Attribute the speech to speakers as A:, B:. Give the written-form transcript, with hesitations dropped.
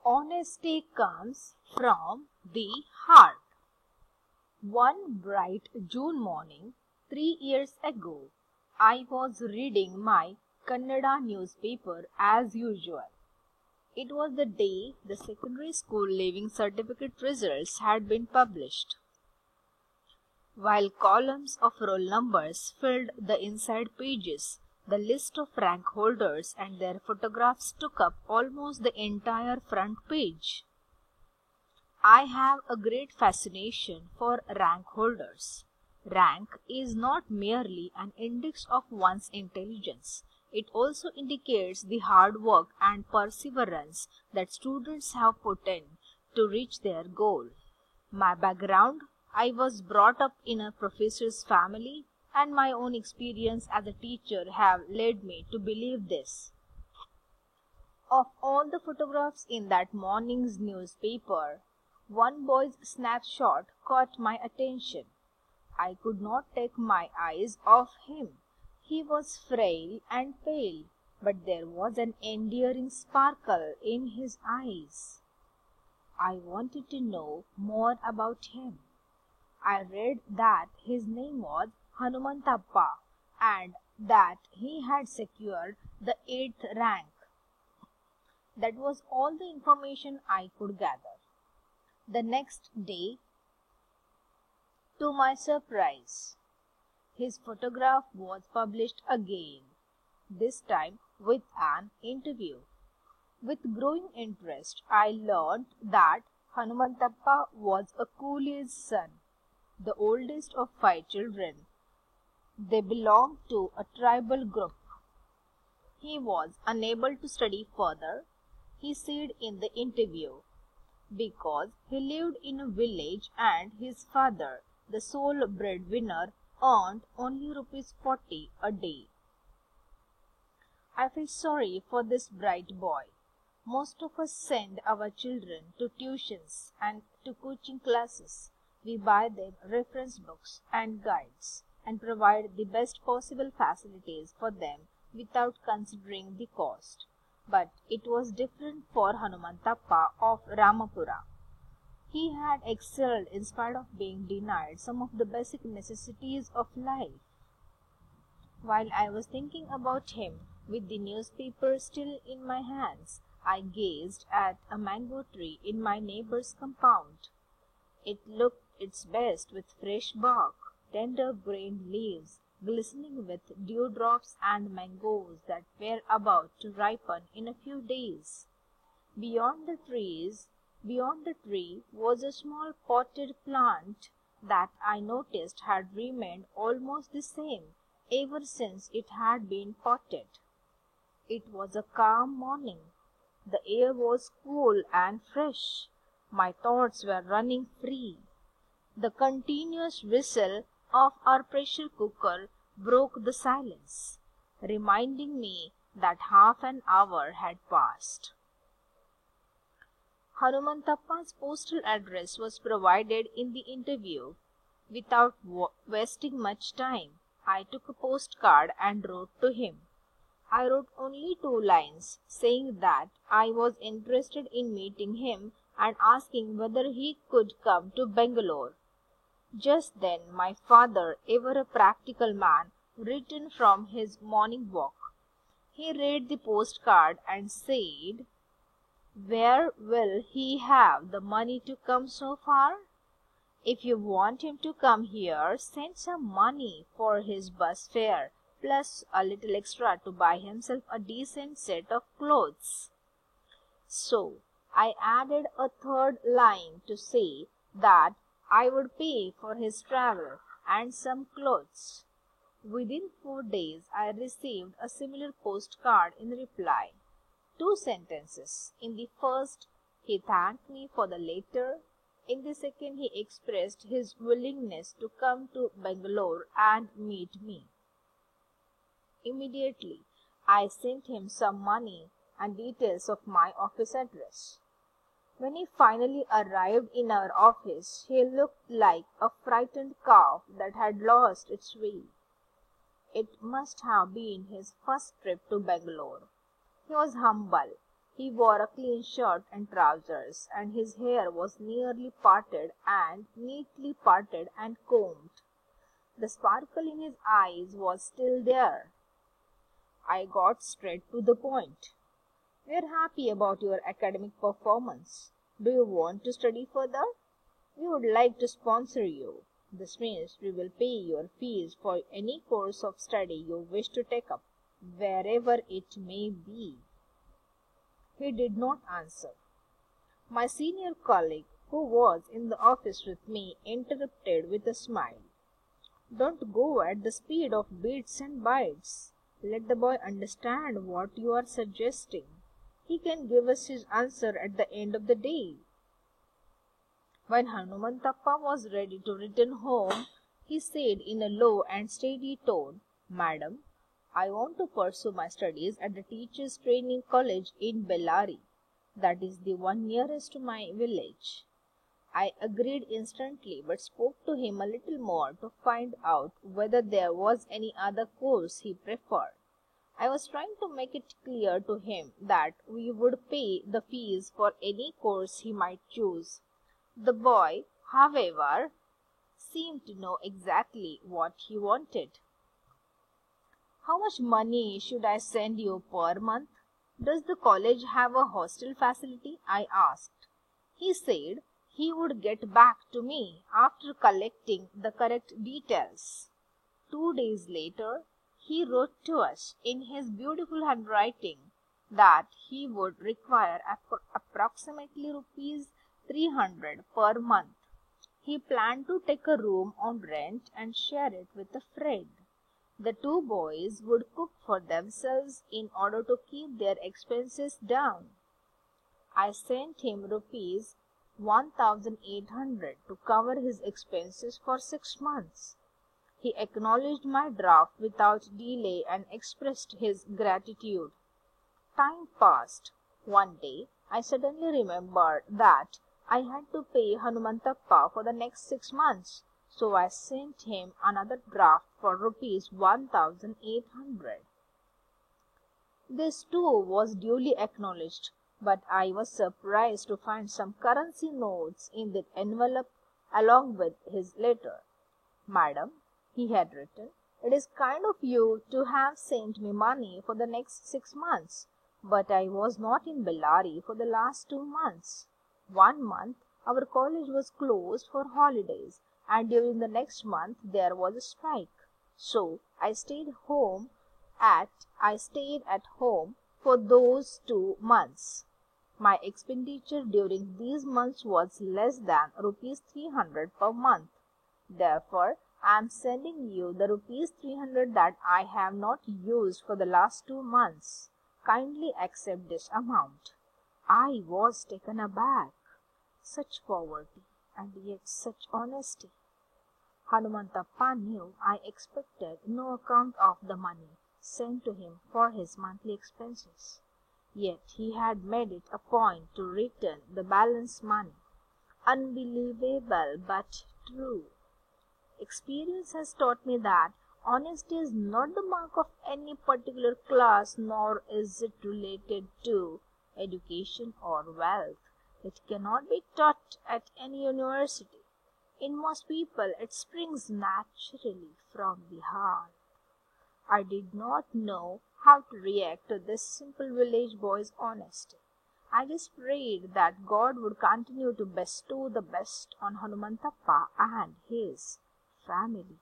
A: Honesty comes from the heart. One bright June morning, 3 years ago, I was reading my Kannada newspaper as usual. It was the day the secondary school leaving certificate results had been published. While columns of roll numbers filled the inside pages, the list of rank holders and their photographs took up almost the entire front page. I have a great fascination for rank holders. Rank is not merely an index of one's intelligence. It also indicates the hard work and perseverance that students have put in to reach their goal. My background: I was brought up in a professor's family, and my own experience as a teacher have led me to believe this. Of all the photographs in that morning's newspaper, one boy's snapshot caught my attention. I could not take my eyes off him. He was frail and pale, but there was an endearing sparkle in his eyes. I wanted to know more about him. I read that his name was Hanumantappa and that he had secured the 8th rank. That was all the information I could gather. The next day, to my surprise, his photograph was published again, this time with an interview. With growing interest, I learned that Hanumantappa was a coolie's son, the oldest of 5 children. They belonged to a tribal group. He was unable to study further, he said in the interview, because he lived in a village and his father, the sole breadwinner, earned only ₹40 a day. I felt sorry for this bright boy. Most of us send our children to tuitions and to coaching classes. We buy them reference books and guides and provide the best possible facilities for them without considering the cost. But it was different for Hanumantappa of Ramapura. He had excelled in spite of being denied some of the basic necessities of life. While I was thinking about him, with the newspaper still in my hands, I gazed at a mango tree in my neighbor's compound. It looked its best with fresh bark, tender-grained leaves, glistening with dewdrops and mangoes that were about to ripen in a few days. Beyond the tree was a small potted plant that I noticed had remained almost the same ever since it had been potted. It was a calm morning. The air was cool and fresh. My thoughts were running free. The continuous whistle of our pressure cooker broke the silence, reminding me that half an hour had passed. Hanumantappa's postal address was provided in the interview. Without wasting much time, I took a postcard and wrote to him. I wrote only 2 lines, saying that I was interested in meeting him and asking whether he could come to Bangalore. Just then my father, ever a practical man, returned from his morning walk. He read the postcard and said, "Where will he have the money to come so far? If you want him to come here, send some money for his bus fare, plus a little extra to buy himself a decent set of clothes." So I added a 3rd line to say that I would pay for his travel and some clothes. Within 4 days, I received a similar postcard in reply. 2 sentences. In the first, he thanked me for the letter. In the second, he expressed his willingness to come to Bangalore and meet me. Immediately, I sent him some money and details of my office address. When he finally arrived in our office, he looked like a frightened calf that had lost its way. It must have been his first trip to Bangalore. He was humble, He wore a clean shirt and trousers, and his hair was neatly parted and combed. The sparkle in his eyes was still there. I got straight to the point. "We are happy about your academic performance. Do you want to study further? We would like to sponsor you. This means we will pay your fees for any course of study you wish to take up, wherever it may be." He did not answer. My senior colleague, who was in the office with me, interrupted with a smile. "Don't go at the speed of bits and bytes. Let the boy understand what you are suggesting. He can give us his answer at the end of the day." When Hanumantappa was ready to return home, he said in a low and steady tone, "Madam, I want to pursue my studies at the Teachers' Training College in Bellary. That is the one nearest to my village." I agreed instantly, but spoke to him a little more to find out whether there was any other course he preferred. I was trying to make it clear to him that we would pay the fees for any course he might choose. The boy, however, seemed to know exactly what he wanted. "How much money should I send you per month? Does the college have a hostel facility?" I asked. He said he would get back to me after collecting the correct details. 2 days later, he wrote to us in his beautiful handwriting that he would require approximately rupees 300 per month. He planned to take a room on rent and share it with a friend. The two boys would cook for themselves in order to keep their expenses down. I sent him rupees 1,800 to cover his expenses for 6 months. He acknowledged my draft without delay and expressed his gratitude. Time passed. One day, I suddenly remembered that I had to pay Hanumantappa for the next 6 months, so I sent him another draft for rupees 1,800. This too was duly acknowledged, but I was surprised to find some currency notes in the envelope along with his letter. "Madam," he had written, "it is kind of you to have sent me money for the next 6 months, but I was not in Bellary for the last 2 months. 1 month our college was closed for holidays, and during the next month there was a strike. So I stayed at home for those 2 months. My expenditure during these months was less than rupees 300 per month. Therefore, I am sending you the rupees 300 that I have not used for the last 2 months. Kindly accept this amount." I was taken aback. Such poverty, and yet such honesty. Hanumantappa knew I expected no account of the money sent to him for his monthly expenses. Yet he had made it a point to return the balance money. Unbelievable, but true. Experience has taught me that honesty is not the mark of any particular class, nor is it related to education or wealth. It cannot be taught at any university. In most people, it springs naturally from the heart. I did not know how to react to this simple village boy's honesty. I just prayed that God would continue to bestow the best on Hanumantappa and his family.